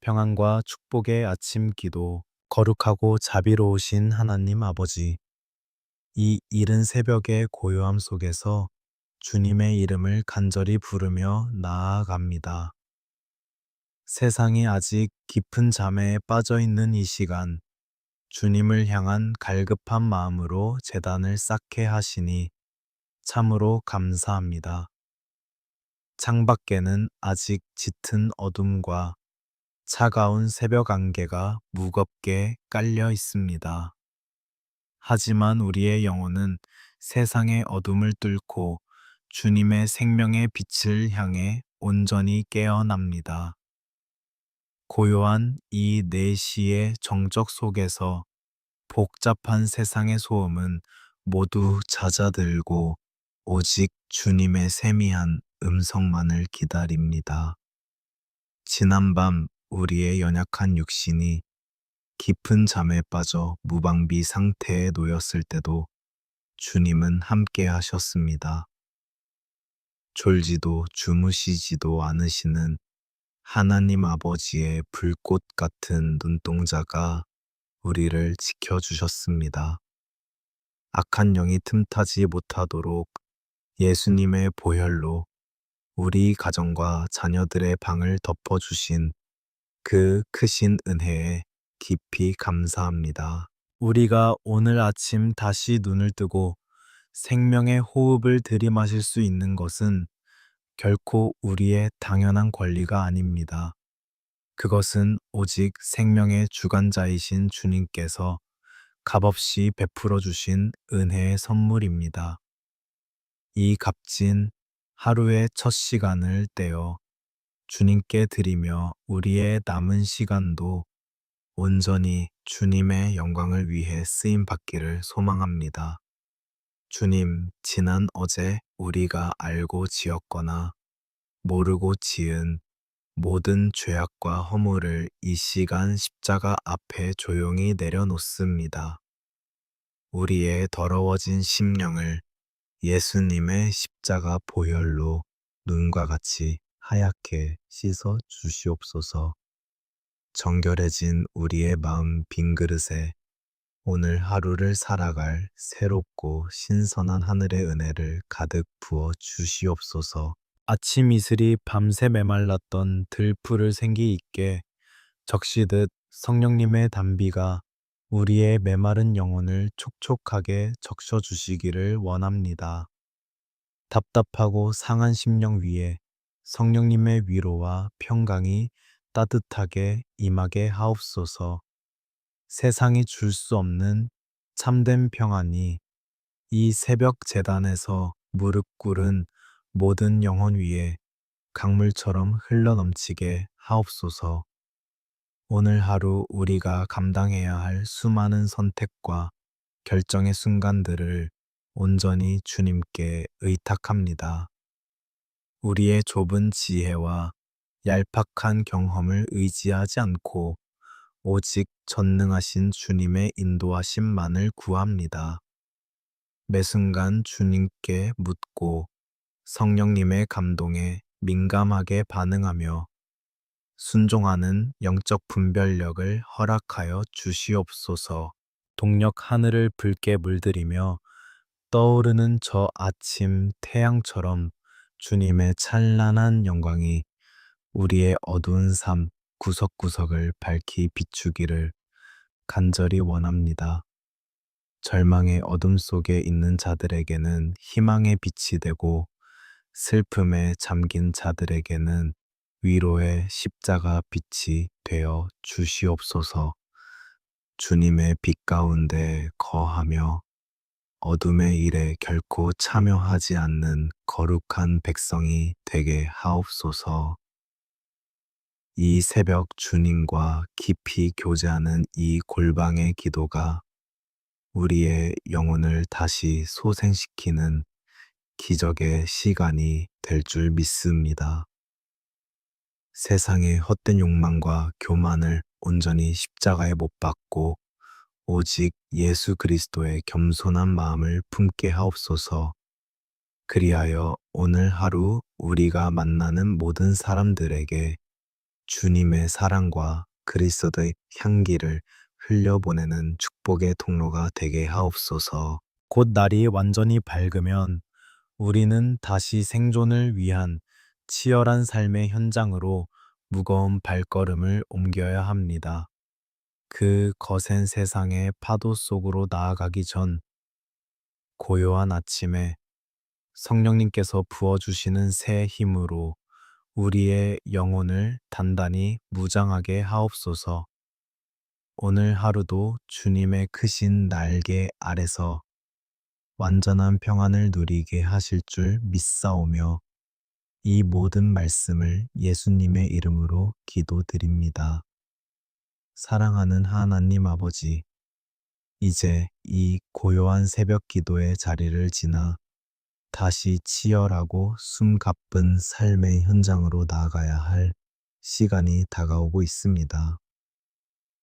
평안과 축복의 아침 기도, 거룩하고 자비로우신 하나님 아버지, 이 이른 새벽의 고요함 속에서 주님의 이름을 간절히 부르며 나아갑니다. 세상이 아직 깊은 잠에 빠져 있는 이 시간, 주님을 향한 갈급한 마음으로 제단을 쌓게 하시니 참으로 감사합니다. 창밖에는 아직 짙은 어둠과 차가운 새벽 안개가 무겁게 깔려 있습니다. 하지만 우리의 영혼은 세상의 어둠을 뚫고 주님의 생명의 빛을 향해 온전히 깨어납니다. 고요한 이 4시의 정적 속에서 복잡한 세상의 소음은 모두 잦아들고 오직 주님의 세미한 음성만을 기다립니다. 지난밤 우리의 연약한 육신이 깊은 잠에 빠져 무방비 상태에 놓였을 때도 주님은 함께 하셨습니다. 졸지도 주무시지도 않으시는 하나님 아버지의 불꽃 같은 눈동자가 우리를 지켜주셨습니다. 악한 영이 틈타지 못하도록 예수님의 보혈로 우리 가정과 자녀들의 방을 덮어주신 그 크신 은혜에 깊이 감사합니다. 우리가 오늘 아침 다시 눈을 뜨고 생명의 호흡을 들이마실 수 있는 것은 결코 우리의 당연한 권리가 아닙니다. 그것은 오직 생명의 주관자이신 주님께서 값없이 베풀어 주신 은혜의 선물입니다. 이 값진 하루의 첫 시간을 떼어 주님께 드리며 우리의 남은 시간도 온전히 주님의 영광을 위해 쓰임 받기를 소망합니다. 주님, 지난 어제 우리가 알고 지었거나 모르고 지은 모든 죄악과 허물을 이 시간 십자가 앞에 조용히 내려놓습니다. 우리의 더러워진 심령을 예수님의 십자가 보혈로 눈과 같이 하얗게 씻어 주시옵소서. 정결해진 우리의 마음 빈 그릇에 오늘 하루를 살아갈 새롭고 신선한 하늘의 은혜를 가득 부어 주시옵소서. 아침 이슬이 밤새 메말랐던 들풀을 생기 있게 적시듯 성령님의 단비가 우리의 메마른 영혼을 촉촉하게 적셔 주시기를 원합니다. 답답하고 상한 심령 위에 성령님의 위로와 평강이 따뜻하게 임하게 하옵소서. 세상이 줄 수 없는 참된 평안이 이 새벽 제단에서 무릎 꿇은 모든 영혼 위에 강물처럼 흘러넘치게 하옵소서. 오늘 하루 우리가 감당해야 할 수많은 선택과 결정의 순간들을 온전히 주님께 의탁합니다. 우리의 좁은 지혜와 얄팍한 경험을 의지하지 않고 오직 전능하신 주님의 인도하심만을 구합니다. 매 순간 주님께 묻고 성령님의 감동에 민감하게 반응하며 순종하는 영적 분별력을 허락하여 주시옵소서. 동력 하늘을 붉게 물들이며 떠오르는 저 아침 태양처럼 주님의 찬란한 영광이 우리의 어두운 삶 구석구석을 밝히 비추기를 간절히 원합니다. 절망의 어둠 속에 있는 자들에게는 희망의 빛이 되고 슬픔에 잠긴 자들에게는 위로의 십자가 빛이 되어 주시옵소서. 주님의 빛 가운데 거하며 어둠의 일에 결코 참여하지 않는 거룩한 백성이 되게 하옵소서. 이 새벽 주님과 깊이 교제하는 이 골방의 기도가 우리의 영혼을 다시 소생시키는 기적의 시간이 될 줄 믿습니다. 세상의 헛된 욕망과 교만을 온전히 십자가에 못 박고 오직 예수 그리스도의 겸손한 마음을 품게 하옵소서. 그리하여 오늘 하루 우리가 만나는 모든 사람들에게 주님의 사랑과 그리스도의 향기를 흘려보내는 축복의 통로가 되게 하옵소서. 곧 날이 완전히 밝으면 우리는 다시 생존을 위한 치열한 삶의 현장으로 무거운 발걸음을 옮겨야 합니다. 그 거센 세상의 파도 속으로 나아가기 전 고요한 아침에 성령님께서 부어주시는 새 힘으로 우리의 영혼을 단단히 무장하게 하옵소서. 오늘 하루도 주님의 크신 날개 아래서 완전한 평안을 누리게 하실 줄 믿사오며 이 모든 말씀을 예수님의 이름으로 기도드립니다. 사랑하는 하나님 아버지, 이제 이 고요한 새벽 기도의 자리를 지나 다시 치열하고 숨가쁜 삶의 현장으로 나아가야 할 시간이 다가오고 있습니다.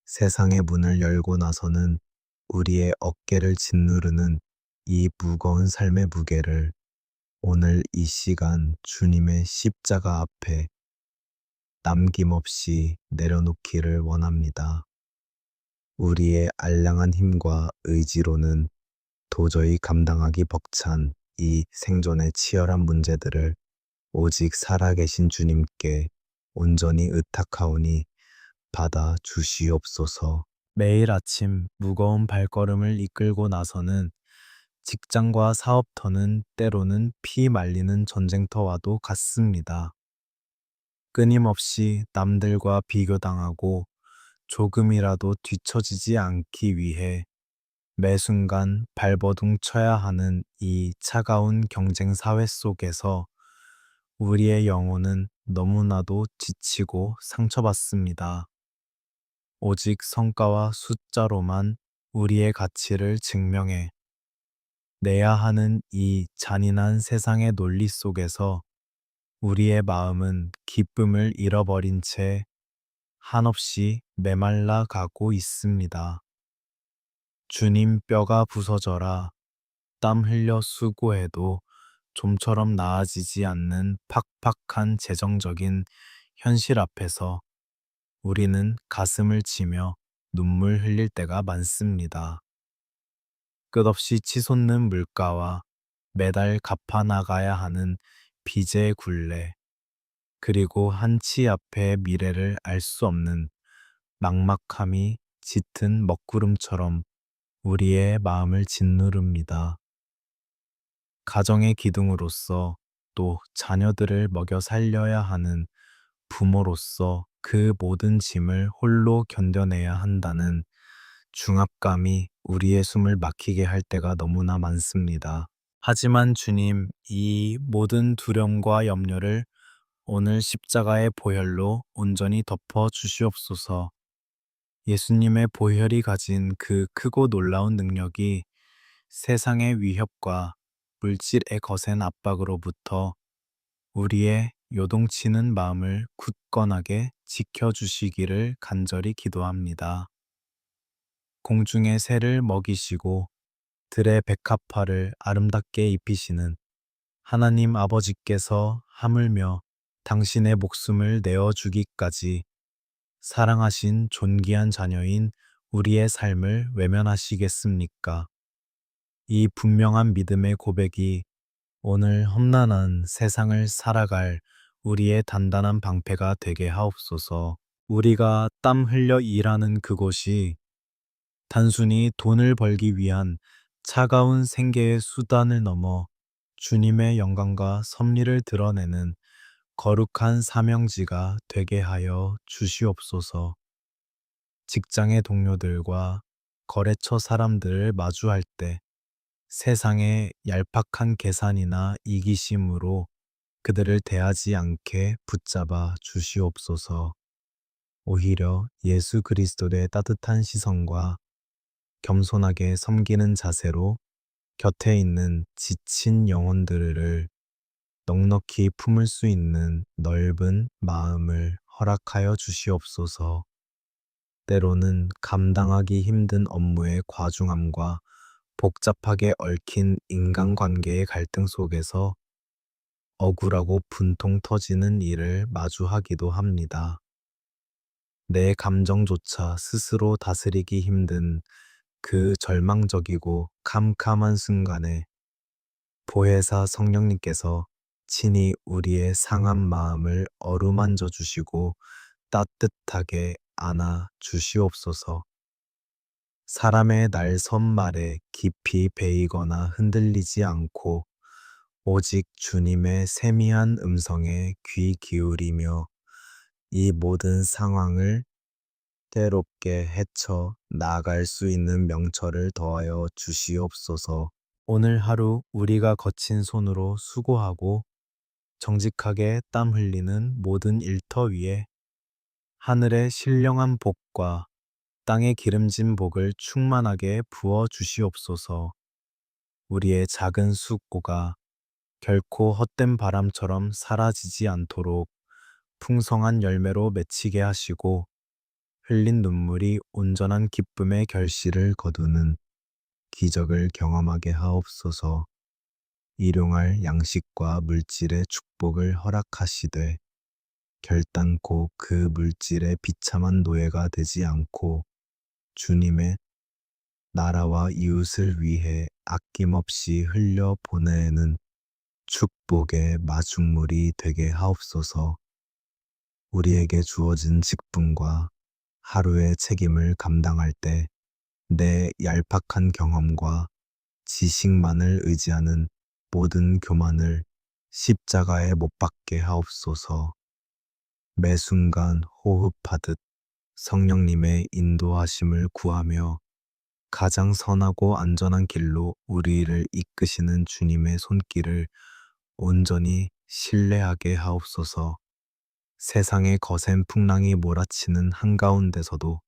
세상의 문을 열고 나서는 우리의 어깨를 짓누르는 이 무거운 삶의 무게를 오늘 이 시간 주님의 십자가 앞에 남김없이 내려놓기를 원합니다. 우리의 알량한 힘과 의지로는 도저히 감당하기 벅찬 이 생존의 치열한 문제들을 오직 살아계신 주님께 온전히 의탁하오니 받아 주시옵소서. 매일 아침 무거운 발걸음을 이끌고 나서는 직장과 사업터는 때로는 피 말리는 전쟁터와도 같습니다. 끊임없이 남들과 비교당하고 조금이라도 뒤처지지 않기 위해 매 순간 발버둥 쳐야 하는 이 차가운 경쟁 사회 속에서 우리의 영혼은 너무나도 지치고 상처받습니다. 오직 성과와 숫자로만 우리의 가치를 증명해 내야 하는 이 잔인한 세상의 논리 속에서 우리의 마음은 기쁨을 잃어버린 채 한없이 메말라 가고 있습니다. 주님 뼈가 부서져라 땀 흘려 수고해도 좀처럼 나아지지 않는 팍팍한 재정적인 현실 앞에서 우리는 가슴을 치며 눈물 흘릴 때가 많습니다. 끝없이 치솟는 물가와 매달 갚아 나가야 하는 빚의 굴레, 그리고 한치 앞의 미래를 알 수 없는 막막함이 짙은 먹구름처럼 우리의 마음을 짓누릅니다. 가정의 기둥으로서 또 자녀들을 먹여 살려야 하는 부모로서 그 모든 짐을 홀로 견뎌내야 한다는 중압감이 우리의 숨을 막히게 할 때가 너무나 많습니다. 하지만 주님, 이 모든 두려움과 염려를 오늘 십자가의 보혈로 온전히 덮어 주시옵소서. 예수님의 보혈이 가진 그 크고 놀라운 능력이 세상의 위협과 물질의 거센 압박으로부터 우리의 요동치는 마음을 굳건하게 지켜주시기를 간절히 기도합니다. 공중의 새를 먹이시고 들의 백합화를 아름답게 입히시는 하나님 아버지께서 하물며 당신의 목숨을 내어주기까지 사랑하신 존귀한 자녀인 우리의 삶을 외면하시겠습니까? 이 분명한 믿음의 고백이 오늘 험난한 세상을 살아갈 우리의 단단한 방패가 되게 하옵소서. 우리가 땀 흘려 일하는 그곳이 단순히 돈을 벌기 위한 차가운 생계의 수단을 넘어 주님의 영광과 섭리를 드러내는 거룩한 사명지가 되게 하여 주시옵소서. 직장의 동료들과 거래처 사람들을 마주할 때 세상의 얄팍한 계산이나 이기심으로 그들을 대하지 않게 붙잡아 주시옵소서. 오히려 예수 그리스도의 따뜻한 시선과 겸손하게 섬기는 자세로 곁에 있는 지친 영혼들을 넉넉히 품을 수 있는 넓은 마음을 허락하여 주시옵소서. 때로는 감당하기 힘든 업무의 과중함과 복잡하게 얽힌 인간관계의 갈등 속에서 억울하고 분통 터지는 일을 마주하기도 합니다. 내 감정조차 스스로 다스리기 힘든 그 절망적이고 캄캄한 순간에 보혜사 성령님께서 친히 우리의 상한 마음을 어루만져 주시고 따뜻하게 안아 주시옵소서. 사람의 날선말에 깊이 베이거나 흔들리지 않고 오직 주님의 세미한 음성에 귀 기울이며 이 모든 상황을 때롭게 헤쳐 나아갈 수 있는 명철을 더하여 주시옵소서. 오늘 하루 우리가 거친 손으로 수고하고 정직하게 땀 흘리는 모든 일터 위에 하늘의 신령한 복과 땅의 기름진 복을 충만하게 부어 주시옵소서. 우리의 작은 수고가 결코 헛된 바람처럼 사라지지 않도록 풍성한 열매로 맺히게 하시고 흘린 눈물이 온전한 기쁨의 결실을 거두는 기적을 경험하게 하옵소서. 일용할 양식과 물질의 축복을 허락하시되 결단코 그 물질의 비참한 노예가 되지 않고 주님의 나라와 이웃을 위해 아낌없이 흘려 보내는 축복의 마중물이 되게 하옵소서. 우리에게 주어진 직분과 하루의 책임을 감당할 때 내 얄팍한 경험과 지식만을 의지하는 모든 교만을 십자가에 못 박게 하옵소서. 매 순간 호흡하듯 성령님의 인도하심을 구하며 가장 선하고 안전한 길로 우리를 이끄시는 주님의 손길을 온전히 신뢰하게 하옵소서. 세상의 거센 풍랑이 몰아치는 한가운데서도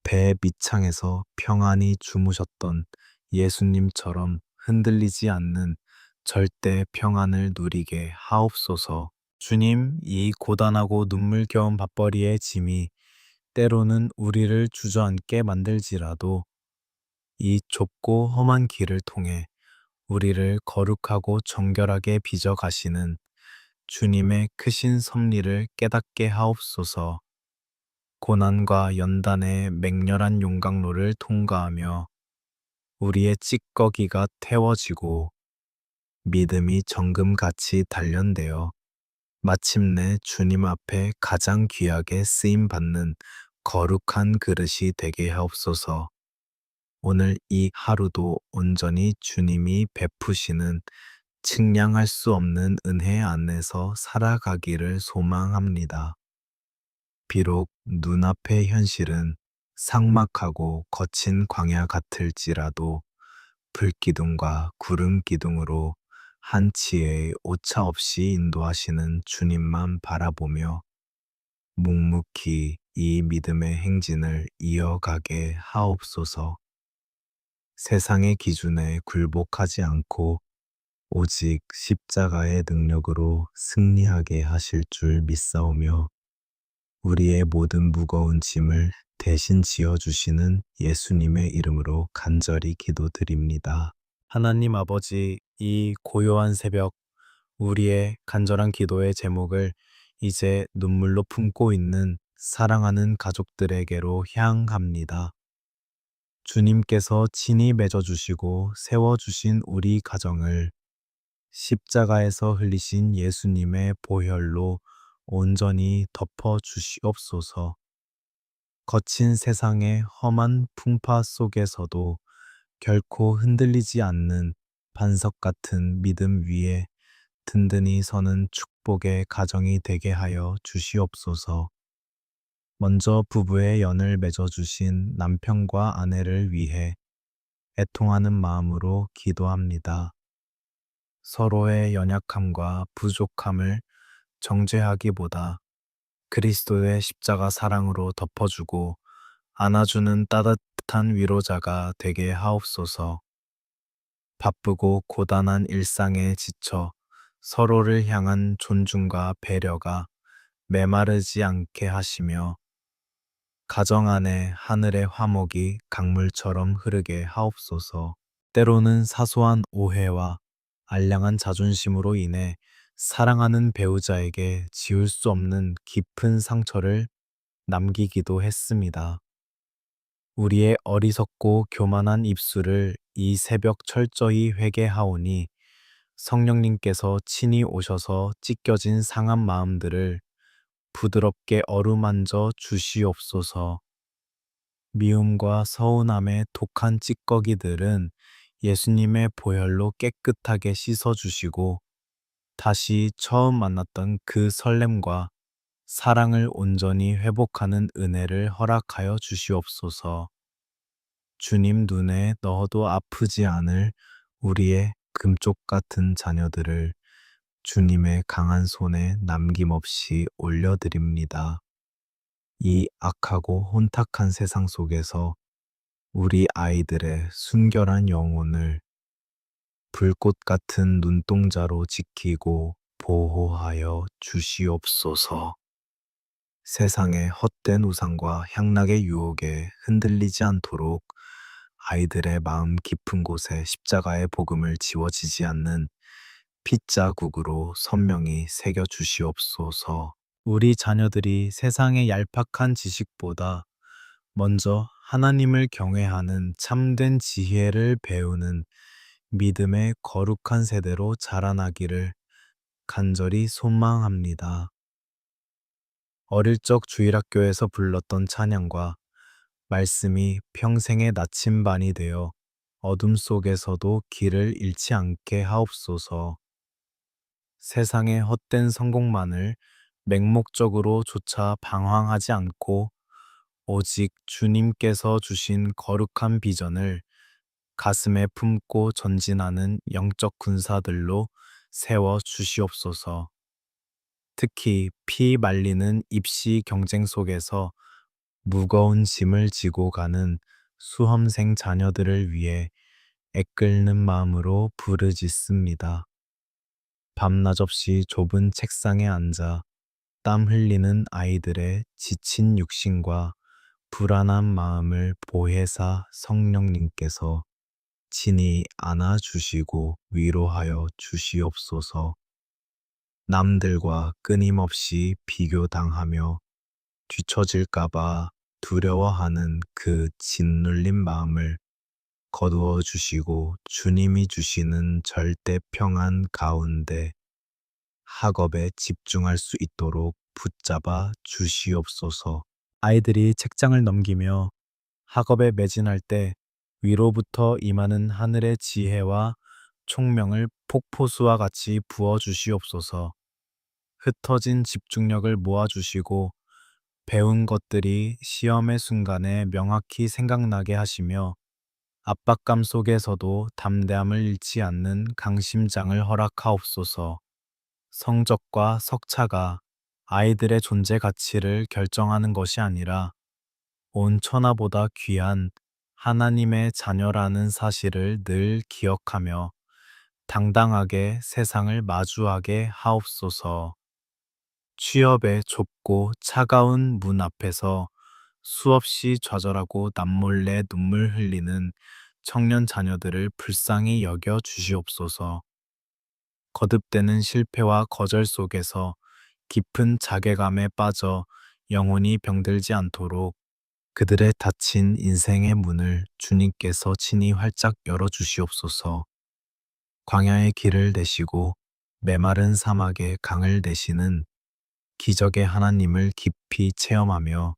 배 밑창에서 평안히 주무셨던 예수님처럼 흔들리지 않는 절대 평안을 누리게 하옵소서. 주님, 이 고단하고 눈물겨운 밥벌이의 짐이 때로는 우리를 주저앉게 만들지라도 이 좁고 험한 길을 통해 우리를 거룩하고 정결하게 빚어 가시는 주님의 크신 섭리를 깨닫게 하옵소서. 고난과 연단의 맹렬한 용광로를 통과하며 우리의 찌꺼기가 태워지고 믿음이 정금같이 단련되어 마침내 주님 앞에 가장 귀하게 쓰임 받는 거룩한 그릇이 되게 하옵소서. 오늘 이 하루도 온전히 주님이 베푸시는 측량할 수 없는 은혜 안에서 살아가기를 소망합니다. 비록 눈앞의 현실은 삭막하고 거친 광야 같을지라도 불기둥과 구름 기둥으로 한치의 오차 없이 인도하시는 주님만 바라보며 묵묵히 이 믿음의 행진을 이어가게 하옵소서. 세상의 기준에 굴복하지 않고 오직 십자가의 능력으로 승리하게 하실 줄 믿사오며 우리의 모든 무거운 짐을 대신 지어주시는 예수님의 이름으로 간절히 기도드립니다. 하나님 아버지, 이 고요한 새벽, 우리의 간절한 기도의 제목을 이제 눈물로 품고 있는 사랑하는 가족들에게로 향합니다. 주님께서 친히 맺어주시고 세워주신 우리 가정을 십자가에서 흘리신 예수님의 보혈로 온전히 덮어 주시옵소서. 거친 세상의 험한 풍파 속에서도 결코 흔들리지 않는 반석 같은 믿음 위에 든든히 서는 축복의 가정이 되게 하여 주시옵소서. 먼저 부부의 연을 맺어주신 남편과 아내를 위해 애통하는 마음으로 기도합니다. 서로의 연약함과 부족함을 정죄하기보다 그리스도의 십자가 사랑으로 덮어주고 안아주는 따뜻한 위로자가 되게 하옵소서. 바쁘고 고단한 일상에 지쳐 서로를 향한 존중과 배려가 메마르지 않게 하시며 가정 안에 하늘의 화목이 강물처럼 흐르게 하옵소서. 때로는 사소한 오해와 알량한 자존심으로 인해 사랑하는 배우자에게 지울 수 없는 깊은 상처를 남기기도 했습니다. 우리의 어리석고 교만한 입술을 이 새벽 철저히 회개하오니 성령님께서 친히 오셔서 찢겨진 상한 마음들을 부드럽게 어루만져 주시옵소서. 미움과 서운함의 독한 찌꺼기들은 예수님의 보혈로 깨끗하게 씻어주시고 다시 처음 만났던 그 설렘과 사랑을 온전히 회복하는 은혜를 허락하여 주시옵소서. 주님 눈에 넣어도 아프지 않을 우리의 금쪽 같은 자녀들을 주님의 강한 손에 남김없이 올려드립니다. 이 악하고 혼탁한 세상 속에서 우리 아이들의 순결한 영혼을 불꽃 같은 눈동자로 지키고 보호하여 주시옵소서. 세상의 헛된 우상과 향락의 유혹에 흔들리지 않도록 아이들의 마음 깊은 곳에 십자가의 복음을 지워지지 않는 핏자국으로 선명히 새겨 주시옵소서. 우리 자녀들이 세상의 얄팍한 지식보다 먼저 하나님을 경외하는 참된 지혜를 배우는 믿음의 거룩한 세대로 자라나기를 간절히 소망합니다. 어릴 적 주일학교에서 불렀던 찬양과 말씀이 평생의 나침반이 되어 어둠 속에서도 길을 잃지 않게 하옵소서. 세상의 헛된 성공만을 맹목적으로 쫓아 방황하지 않고 오직 주님께서 주신 거룩한 비전을 가슴에 품고 전진하는 영적 군사들로 세워 주시옵소서. 특히 피 말리는 입시 경쟁 속에서 무거운 짐을 지고 가는 수험생 자녀들을 위해 애끓는 마음으로 부르짖습니다. 밤낮 없이 좁은 책상에 앉아 땀 흘리는 아이들의 지친 육신과 불안한 마음을 보혜사 성령님께서 친히 안아주시고 위로하여 주시옵소서. 남들과 끊임없이 비교당하며 뒤처질까봐 두려워하는 그 짓눌린 마음을 거두어 주시고 주님이 주시는 절대 평안 가운데 학업에 집중할 수 있도록 붙잡아 주시옵소서. 아이들이 책장을 넘기며 학업에 매진할 때 위로부터 임하는 하늘의 지혜와 총명을 폭포수와 같이 부어 주시옵소서. 흩어진 집중력을 모아주시고 배운 것들이 시험의 순간에 명확히 생각나게 하시며 압박감 속에서도 담대함을 잃지 않는 강심장을 허락하옵소서. 성적과 석차가 아이들의 존재 가치를 결정하는 것이 아니라 온 천하보다 귀한 하나님의 자녀라는 사실을 늘 기억하며 당당하게 세상을 마주하게 하옵소서. 취업의 좁고 차가운 문 앞에서 수없이 좌절하고 남몰래 눈물 흘리는 청년 자녀들을 불쌍히 여겨 주시옵소서. 거듭되는 실패와 거절 속에서 깊은 자괴감에 빠져 영혼이 병들지 않도록 그들의 닫힌 인생의 문을 주님께서 친히 활짝 열어 주시옵소서. 광야의 길을 내시고 메마른 사막에 강을 내시는 기적의 하나님을 깊이 체험하며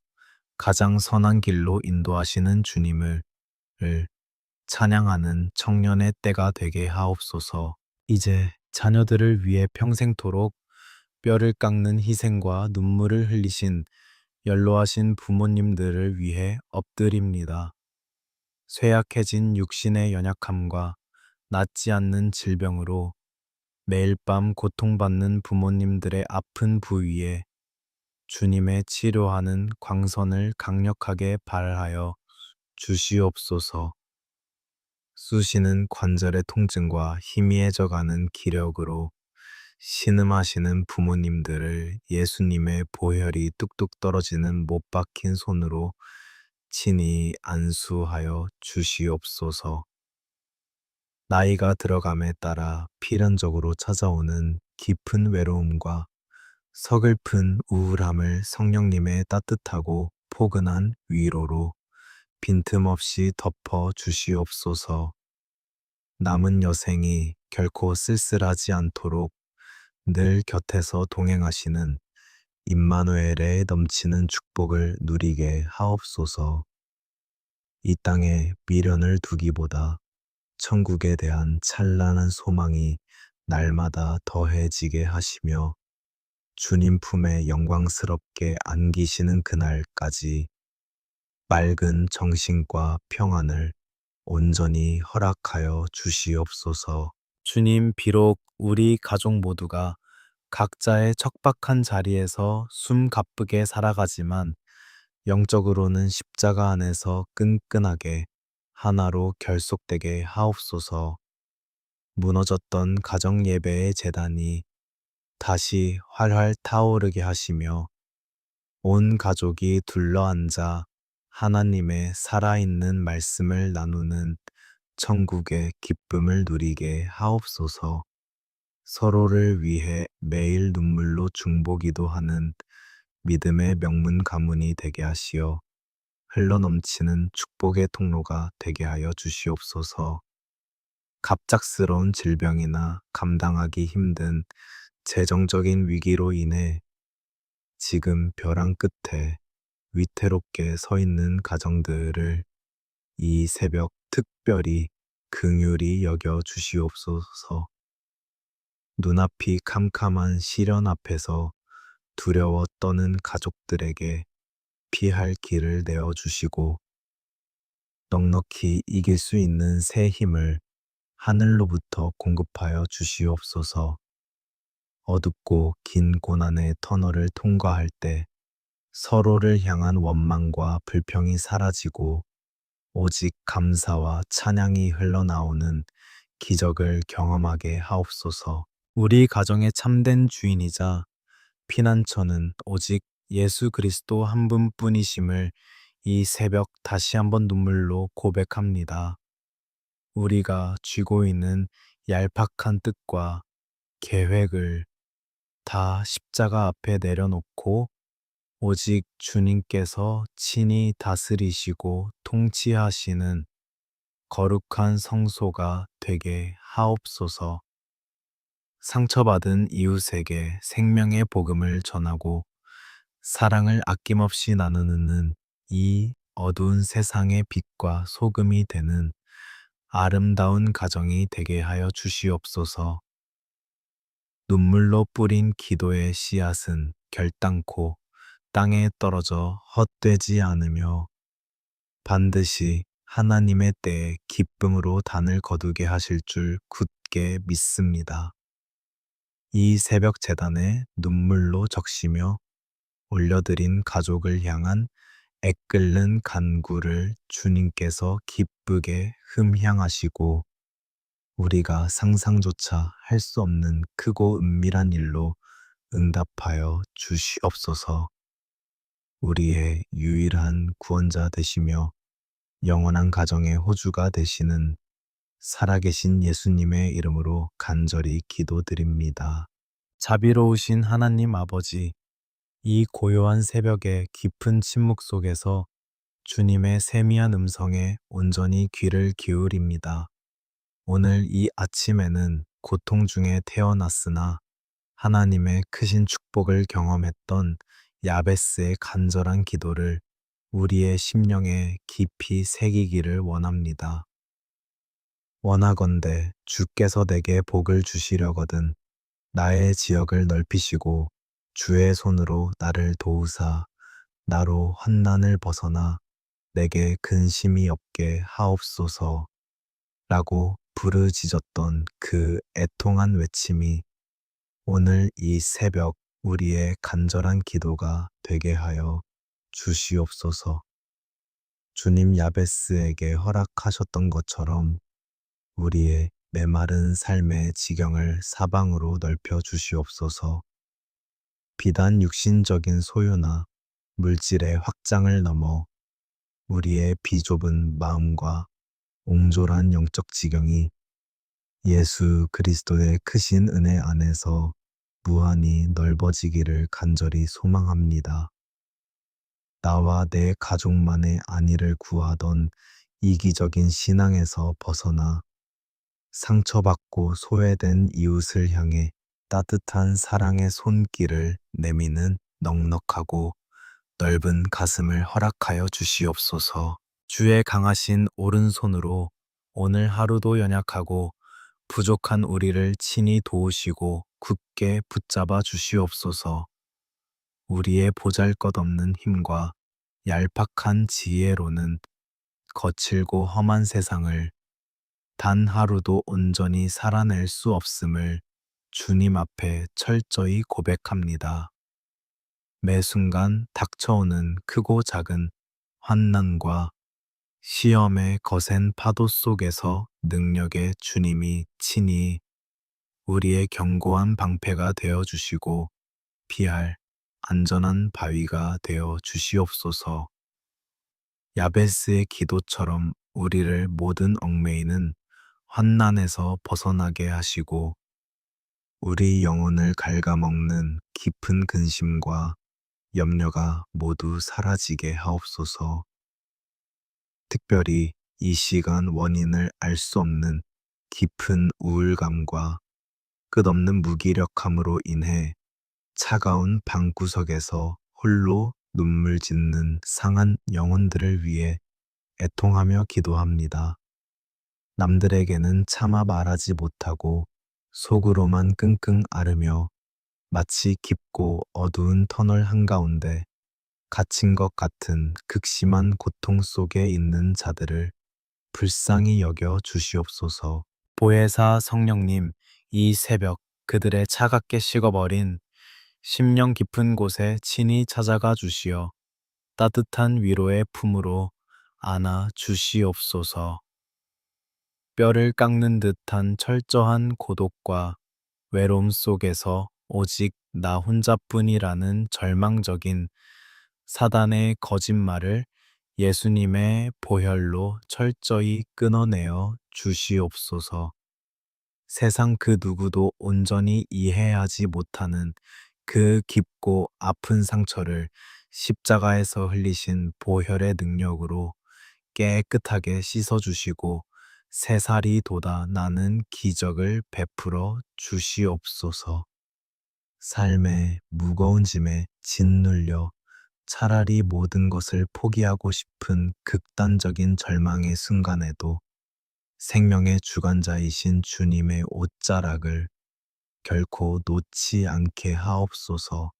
가장 선한 길로 인도하시는 주님을 찬양하는 청년의 때가 되게 하옵소서. 이제 자녀들을 위해 평생토록 뼈를 깎는 희생과 눈물을 흘리신 연로하신 부모님들을 위해 엎드립니다. 쇠약해진 육신의 연약함과 낫지 않는 질병으로 매일 밤 고통받는 부모님들의 아픈 부위에 주님의 치료하는 광선을 강력하게 발하여 주시옵소서. 쑤시는 관절의 통증과 희미해져가는 기력으로 신음하시는 부모님들을 예수님의 보혈이 뚝뚝 떨어지는 못 박힌 손으로 친히 안수하여 주시옵소서. 나이가 들어감에 따라 필연적으로 찾아오는 깊은 외로움과 서글픈 우울함을 성령님의 따뜻하고 포근한 위로로 빈틈없이 덮어 주시옵소서. 남은 여생이 결코 쓸쓸하지 않도록 늘 곁에서 동행하시는 임마누엘의 넘치는 축복을 누리게 하옵소서. 이 땅에 미련을 두기보다 천국에 대한 찬란한 소망이 날마다 더해지게 하시며 주님 품에 영광스럽게 안기시는 그날까지 맑은 정신과 평안을 온전히 허락하여 주시옵소서. 주님, 비록 우리 가족 모두가 각자의 척박한 자리에서 숨 가쁘게 살아가지만 영적으로는 십자가 안에서 끈끈하게 하나로 결속되게 하옵소서. 무너졌던 가정 예배의 재단이 다시 활활 타오르게 하시며 온 가족이 둘러앉아 하나님의 살아있는 말씀을 나누는 천국의 기쁨을 누리게 하옵소서. 서로를 위해 매일 눈물로 중보기도 하는 믿음의 명문 가문이 되게 하시어 흘러넘치는 축복의 통로가 되게 하여 주시옵소서. 갑작스러운 질병이나 감당하기 힘든 재정적인 위기로 인해 지금 벼랑 끝에 위태롭게 서 있는 가정들을 이 새벽 특별히 긍휼히 여겨 주시옵소서. 눈앞이 캄캄한 시련 앞에서 두려워 떠는 가족들에게 피할 길을 내어 주시고 넉넉히 이길 수 있는 새 힘을 하늘로부터 공급하여 주시옵소서. 어둡고 긴 고난의 터널을 통과할 때 서로를 향한 원망과 불평이 사라지고 오직 감사와 찬양이 흘러나오는 기적을 경험하게 하옵소서. 우리 가정의 참된 주인이자 피난처는 오직 예수 그리스도 한 분뿐이심을 이 새벽 다시 한번 눈물로 고백합니다. 우리가 쥐고 있는 얄팍한 뜻과 계획을 다 십자가 앞에 내려놓고 오직 주님께서 친히 다스리시고 통치하시는 거룩한 성소가 되게 하옵소서. 상처받은 이웃에게 생명의 복음을 전하고 사랑을 아낌없이 나누는 이 어두운 세상의 빛과 소금이 되는 아름다운 가정이 되게 하여 주시옵소서. 눈물로 뿌린 기도의 씨앗은 결단코 땅에 떨어져 헛되지 않으며 반드시 하나님의 때에 기쁨으로 단을 거두게 하실 줄 굳게 믿습니다. 이 새벽 제단에 눈물로 적시며 올려드린 가족을 향한 애끓는 간구를 주님께서 기쁘게 흠향하시고 우리가 상상조차 할 수 없는 크고 은밀한 일로 응답하여 주시옵소서. 우리의 유일한 구원자 되시며 영원한 가정의 호주가 되시는 살아계신 예수님의 이름으로 간절히 기도드립니다. 자비로우신 하나님 아버지, 이 고요한 새벽의 깊은 침묵 속에서 주님의 세미한 음성에 온전히 귀를 기울입니다. 오늘 이 아침에는 고통 중에 태어났으나 하나님의 크신 축복을 경험했던 야베스의 간절한 기도를 우리의 심령에 깊이 새기기를 원합니다. 원하건대 주께서 내게 복을 주시려거든 나의 지역을 넓히시고 주의 손으로 나를 도우사 나로 환난을 벗어나 내게 근심이 없게 하옵소서 라고 부르짖었던 그 애통한 외침이 오늘 이 새벽 우리의 간절한 기도가 되게 하여 주시옵소서. 주님 야베스에게 허락하셨던 것처럼 우리의 메마른 삶의 지경을 사방으로 넓혀 주시옵소서. 비단 육신적인 소유나 물질의 확장을 넘어 우리의 비좁은 마음과 옹졸한 영적 지경이 예수 그리스도의 크신 은혜 안에서 무한히 넓어지기를 간절히 소망합니다. 나와 내 가족만의 안위를 구하던 이기적인 신앙에서 벗어나 상처받고 소외된 이웃을 향해 따뜻한 사랑의 손길을 내미는 넉넉하고 넓은 가슴을 허락하여 주시옵소서. 주의 강하신 오른손으로 오늘 하루도 연약하고 부족한 우리를 친히 도우시고 굳게 붙잡아 주시옵소서. 우리의 보잘것없는 힘과 얄팍한 지혜로는 거칠고 험한 세상을 단 하루도 온전히 살아낼 수 없음을 주님 앞에 철저히 고백합니다. 매 순간 닥쳐오는 크고 작은 환난과 시험의 거센 파도 속에서 능력의 주님이 친히 우리의 견고한 방패가 되어 주시고 피할 안전한 바위가 되어 주시옵소서. 야베스의 기도처럼 우리를 모든 얽매이는 환난에서 벗어나게 하시고 우리 영혼을 갉아먹는 깊은 근심과 염려가 모두 사라지게 하옵소서. 특별히 이 시간 원인을 알 수 없는 깊은 우울감과 끝없는 무기력함으로 인해 차가운 방구석에서 홀로 눈물 짓는 상한 영혼들을 위해 애통하며 기도합니다. 남들에게는 차마 말하지 못하고 속으로만 끙끙 앓으며 마치 깊고 어두운 터널 한가운데 갇힌 것 같은 극심한 고통 속에 있는 자들을 불쌍히 여겨 주시옵소서. 보혜사 성령님, 이 새벽 그들의 차갑게 식어버린 심령 깊은 곳에 친히 찾아가 주시어 따뜻한 위로의 품으로 안아 주시옵소서. 뼈를 깎는 듯한 철저한 고독과 외로움 속에서 오직 나 혼자뿐이라는 절망적인 사단의 거짓말을 예수님의 보혈로 철저히 끊어내어 주시옵소서. 세상 그 누구도 온전히 이해하지 못하는 그 깊고 아픈 상처를 십자가에서 흘리신 보혈의 능력으로 깨끗하게 씻어주시고 새살이 돋아 나는 기적을 베풀어 주시옵소서. 삶의 무거운 짐에 짓눌려 차라리 모든 것을 포기하고 싶은 극단적인 절망의 순간에도 생명의 주관자이신 주님의 옷자락을 결코 놓지 않게 하옵소서.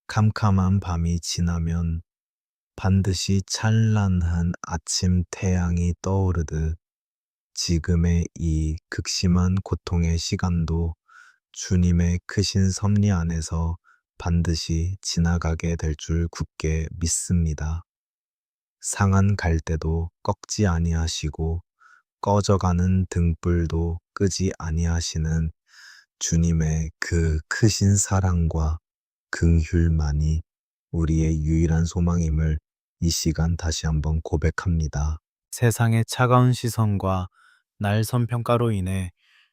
캄캄한 밤이 지나면 반드시 찬란한 아침 태양이 떠오르듯 지금의 이 극심한 고통의 시간도 주님의 크신 섭리 안에서 반드시 지나가게 될 줄 굳게 믿습니다. 상한 갈대도 꺾지 아니하시고 꺼져가는 등불도 끄지 아니하시는 주님의 그 크신 사랑과 긍휼만이 우리의 유일한 소망임을 이 시간 다시 한번 고백합니다. 세상의 차가운 시선과 날선 평가로 인해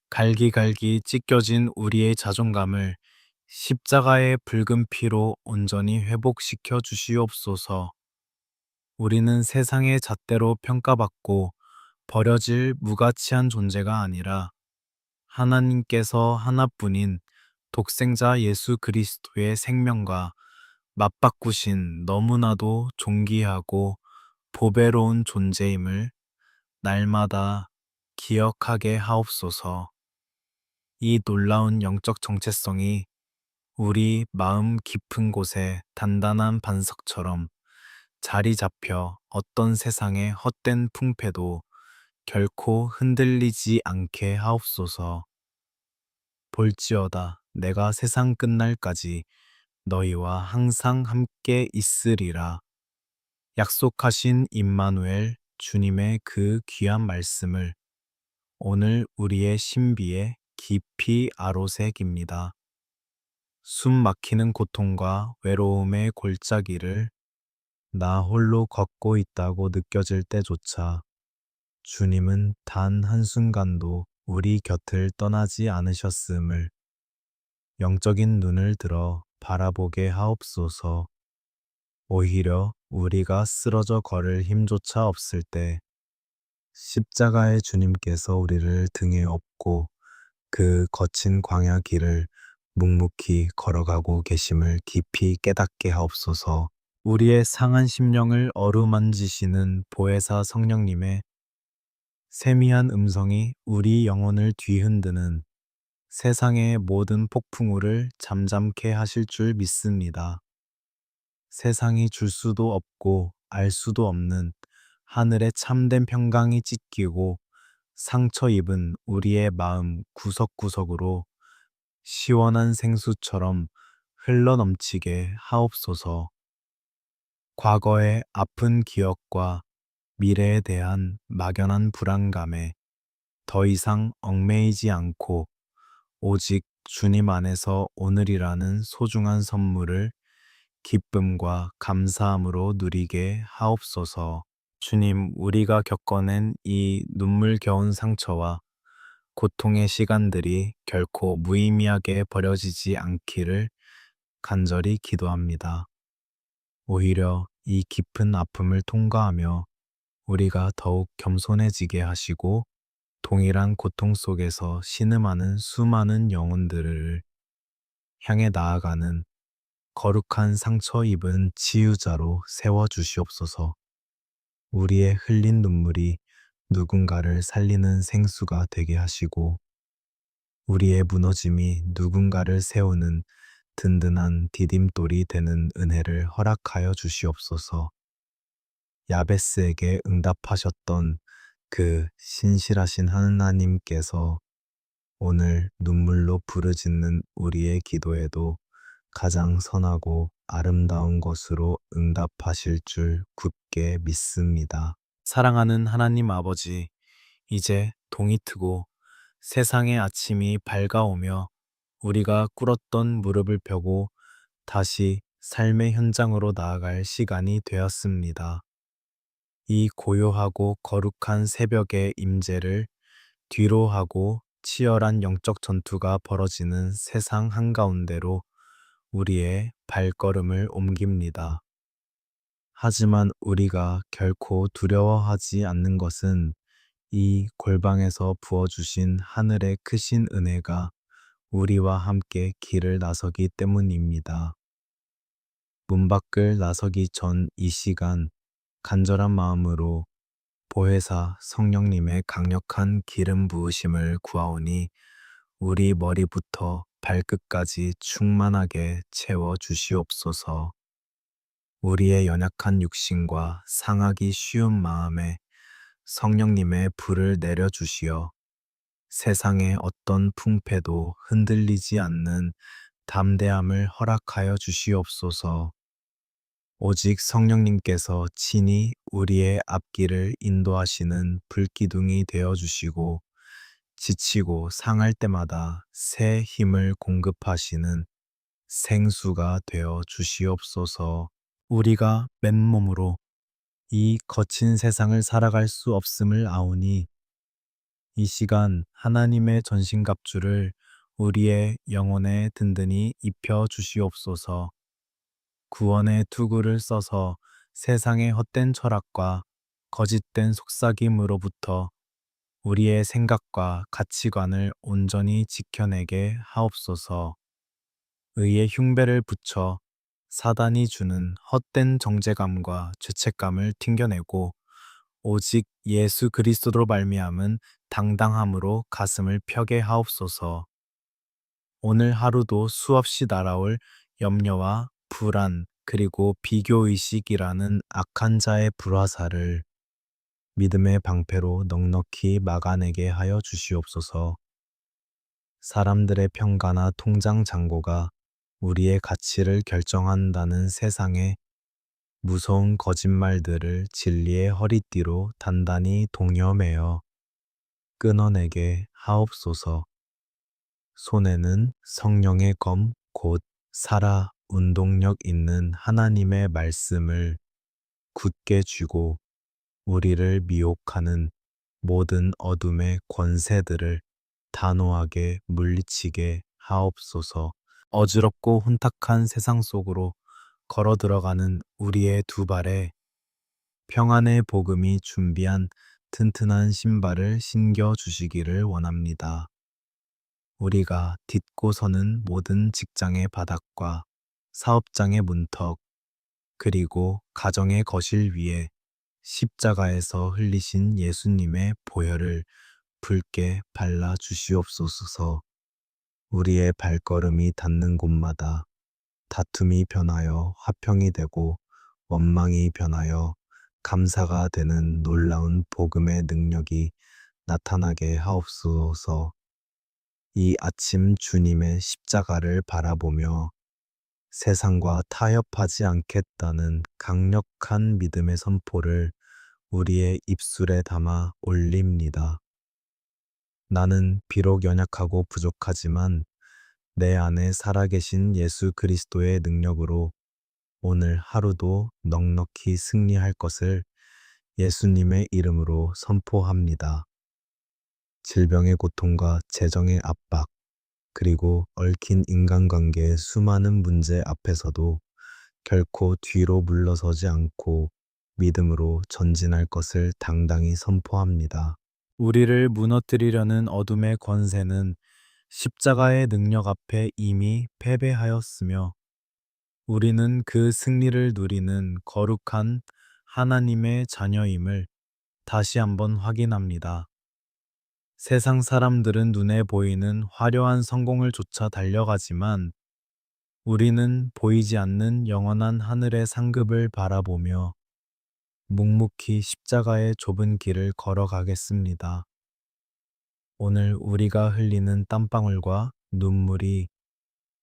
갈기갈기 찢겨진 우리의 자존감을 십자가의 붉은 피로 온전히 회복시켜 주시옵소서. 우리는 세상의 잣대로 평가받고 버려질 무가치한 존재가 아니라 하나님께서 하나뿐인 독생자 예수 그리스도의 생명과 맞바꾸신 너무나도 존귀하고 보배로운 존재임을 날마다 기억하게 하옵소서. 이 놀라운 영적 정체성이 우리 마음 깊은 곳에 단단한 반석처럼 자리 잡혀 어떤 세상의 헛된 풍패도 결코 흔들리지 않게 하옵소서. 볼지어다 내가 세상 끝날까지 너희와 항상 함께 있으리라. 약속하신 임마누엘 주님의 그 귀한 말씀을 오늘 우리의 신비에 깊이 아로새깁니다. 숨 막히는 고통과 외로움의 골짜기를 나 홀로 걷고 있다고 느껴질 때조차 주님은 단 한순간도 우리 곁을 떠나지 않으셨음을 영적인 눈을 들어 바라보게 하옵소서. 오히려 우리가 쓰러져 걸을 힘조차 없을 때 십자가의 주님께서 우리를 등에 업고 그 거친 광야 길을 묵묵히 걸어가고 계심을 깊이 깨닫게 하옵소서. 우리의 상한 심령을 어루만지시는 보혜사 성령님의 세미한 음성이 우리 영혼을 뒤흔드는 세상의 모든 폭풍우를 잠잠케 하실 줄 믿습니다. 세상이 줄 수도 없고 알 수도 없는 하늘의 참된 평강이 찢기고 상처 입은 우리의 마음 구석구석으로 시원한 생수처럼 흘러넘치게 하옵소서. 과거의 아픈 기억과 미래에 대한 막연한 불안감에 더 이상 얽매이지 않고 오직 주님 안에서 오늘이라는 소중한 선물을 기쁨과 감사함으로 누리게 하옵소서. 주님, 우리가 겪어낸 이 눈물겨운 상처와 고통의 시간들이 결코 무의미하게 버려지지 않기를 간절히 기도합니다. 오히려 이 깊은 아픔을 통과하며 우리가 더욱 겸손해지게 하시고 동일한 고통 속에서 신음하는 수많은 영혼들을 향해 나아가는 거룩한 상처 입은 치유자로 세워주시옵소서. 우리의 흘린 눈물이 누군가를 살리는 생수가 되게 하시고 우리의 무너짐이 누군가를 세우는 든든한 디딤돌이 되는 은혜를 허락하여 주시옵소서. 야베스에게 응답하셨던 그 신실하신 하나님께서 오늘 눈물로 부르짖는 우리의 기도에도 가장 선하고 아름다운 것으로 응답하실 줄 굳게 믿습니다. 사랑하는 하나님 아버지, 이제 동이 트고 세상의 아침이 밝아오며 우리가 꿇었던 무릎을 펴고 다시 삶의 현장으로 나아갈 시간이 되었습니다. 이 고요하고 거룩한 새벽의 임재를 뒤로 하고 치열한 영적 전투가 벌어지는 세상 한가운데로 우리의 발걸음을 옮깁니다. 하지만 우리가 결코 두려워하지 않는 것은 이 골방에서 부어주신 하늘의 크신 은혜가 우리와 함께 길을 나서기 때문입니다. 문 밖을 나서기 전 이 시간 간절한 마음으로 보혜사 성령님의 강력한 기름 부으심을 구하오니 우리 머리부터 발끝까지 충만하게 채워 주시옵소서. 우리의 연약한 육신과 상하기 쉬운 마음에 성령님의 불을 내려 주시어 세상의 어떤 풍패도 흔들리지 않는 담대함을 허락하여 주시옵소서. 오직 성령님께서 친히 우리의 앞길을 인도하시는 불기둥이 되어 주시고 지치고 상할 때마다 새 힘을 공급하시는 생수가 되어 주시옵소서. 우리가 맨몸으로 이 거친 세상을 살아갈 수 없음을 아오니 이 시간 하나님의 전신갑주를 우리의 영혼에 든든히 입혀 주시옵소서. 구원의 투구를 써서 세상의 헛된 철학과 거짓된 속삭임으로부터 우리의 생각과 가치관을 온전히 지켜내게 하옵소서. 의의 흉배를 붙여 사단이 주는 헛된 정죄감과 죄책감을 튕겨내고 오직 예수 그리스도로 말미암은 당당함으로 가슴을 펴게 하옵소서. 오늘 하루도 수없이 날아올 염려와 불안 그리고 비교의식이라는 악한 자의 불화살을 믿음의 방패로 넉넉히 막아내게 하여 주시옵소서. 사람들의 평가나 통장 잔고가 우리의 가치를 결정한다는 세상의 무서운 거짓말들을 진리의 허리띠로 단단히 동여매어 끊어내게 하옵소서. 손에는 성령의 검, 곧 살아 운동력 있는 하나님의 말씀을 굳게 쥐고 우리를 미혹하는 모든 어둠의 권세들을 단호하게 물리치게 하옵소서. 어지럽고 혼탁한 세상 속으로 걸어 들어가는 우리의 두 발에 평안의 복음이 준비한 튼튼한 신발을 신겨 주시기를 원합니다. 우리가 딛고 서는 모든 직장의 바닥과 사업장의 문턱, 그리고 가정의 거실 위에 십자가에서 흘리신 예수님의 보혈을 붉게 발라 주시옵소서. 우리의 발걸음이 닿는 곳마다 다툼이 변하여 화평이 되고 원망이 변하여 감사가 되는 놀라운 복음의 능력이 나타나게 하옵소서. 이 아침 주님의 십자가를 바라보며 세상과 타협하지 않겠다는 강력한 믿음의 선포를 우리의 입술에 담아 올립니다. 나는 비록 연약하고 부족하지만 내 안에 살아계신 예수 그리스도의 능력으로 오늘 하루도 넉넉히 승리할 것을 예수님의 이름으로 선포합니다. 질병의 고통과 재정의 압박, 그리고 얽힌 인간관계의 수많은 문제 앞에서도 결코 뒤로 물러서지 않고 믿음으로 전진할 것을 당당히 선포합니다. 우리를 무너뜨리려는 어둠의 권세는 십자가의 능력 앞에 이미 패배하였으며 우리는 그 승리를 누리는 거룩한 하나님의 자녀임을 다시 한번 확인합니다. 세상 사람들은 눈에 보이는 화려한 성공을 쫓아 달려가지만 우리는 보이지 않는 영원한 하늘의 상급을 바라보며 묵묵히 십자가의 좁은 길을 걸어가겠습니다. 오늘 우리가 흘리는 땀방울과 눈물이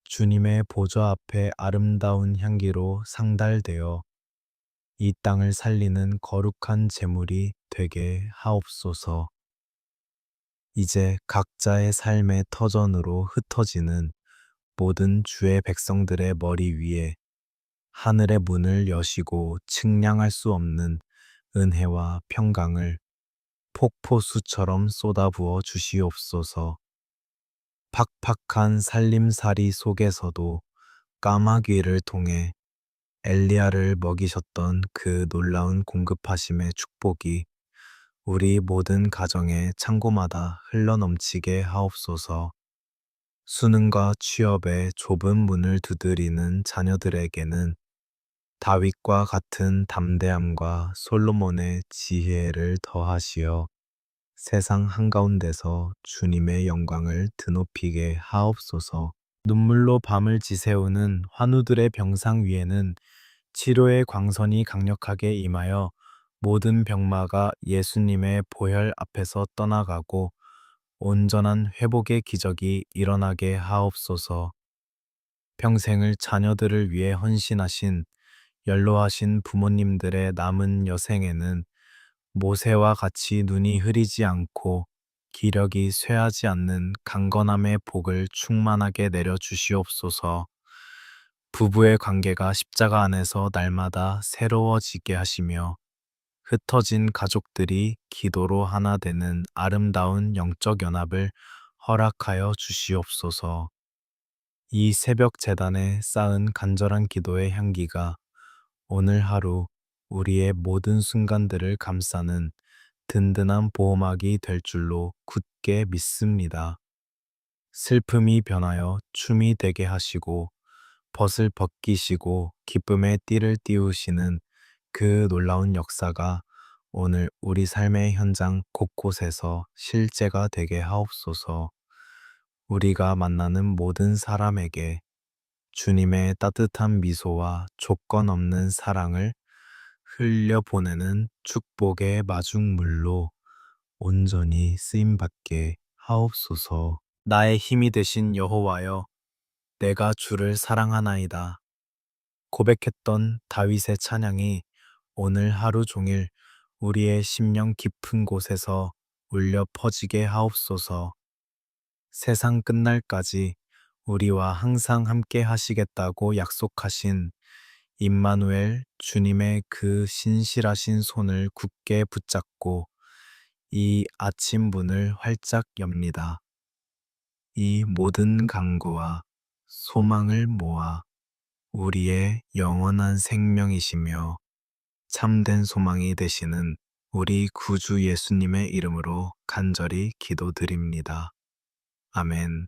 주님의 보좌 앞에 아름다운 향기로 상달되어 이 땅을 살리는 거룩한 제물이 되게 하옵소서. 이제 각자의 삶의 터전으로 흩어지는 모든 주의 백성들의 머리 위에 하늘의 문을 여시고 측량할 수 없는 은혜와 평강을 폭포수처럼 쏟아부어 주시옵소서. 팍팍한 살림살이 속에서도 까마귀를 통해 엘리야를 먹이셨던 그 놀라운 공급하심의 축복이 우리 모든 가정의 창고마다 흘러넘치게 하옵소서. 수능과 취업의 좁은 문을 두드리는 자녀들에게는 다윗과 같은 담대함과 솔로몬의 지혜를 더하시어 세상 한가운데서 주님의 영광을 드높이게 하옵소서. 눈물로 밤을 지새우는 환우들의 병상 위에는 치료의 광선이 강력하게 임하여 모든 병마가 예수님의 보혈 앞에서 떠나가고 온전한 회복의 기적이 일어나게 하옵소서. 평생을 자녀들을 위해 헌신하신 연로하신 부모님들의 남은 여생에는 모세와 같이 눈이 흐리지 않고 기력이 쇠하지 않는 강건함의 복을 충만하게 내려 주시옵소서. 부부의 관계가 십자가 안에서 날마다 새로워지게 하시며 흩어진 가족들이 기도로 하나 되는 아름다운 영적 연합을 허락하여 주시옵소서. 이 새벽 제단에 쌓은 간절한 기도의 향기가 오늘 하루 우리의 모든 순간들을 감싸는 든든한 보호막이 될 줄로 굳게 믿습니다. 슬픔이 변하여 춤이 되게 하시고 벗을 벗기시고 기쁨의 띠를 띄우시는 그 놀라운 역사가 오늘 우리 삶의 현장 곳곳에서 실제가 되게 하옵소서. 우리가 만나는 모든 사람에게 주님의 따뜻한 미소와 조건 없는 사랑을 흘려보내는 축복의 마중물로 온전히 쓰임받게 하옵소서. 나의 힘이 되신 여호와여, 내가 주를 사랑하나이다. 고백했던 다윗의 찬양이 오늘 하루 종일 우리의 심령 깊은 곳에서 울려 퍼지게 하옵소서. 세상 끝날까지 우리와 항상 함께 하시겠다고 약속하신 임마누엘 주님의 그 신실하신 손을 굳게 붙잡고 이 아침 문을 활짝 엽니다. 이 모든 간구와 소망을 모아 우리의 영원한 생명이시며 참된 소망이 되시는 우리 구주 예수님의 이름으로 간절히 기도드립니다. 아멘.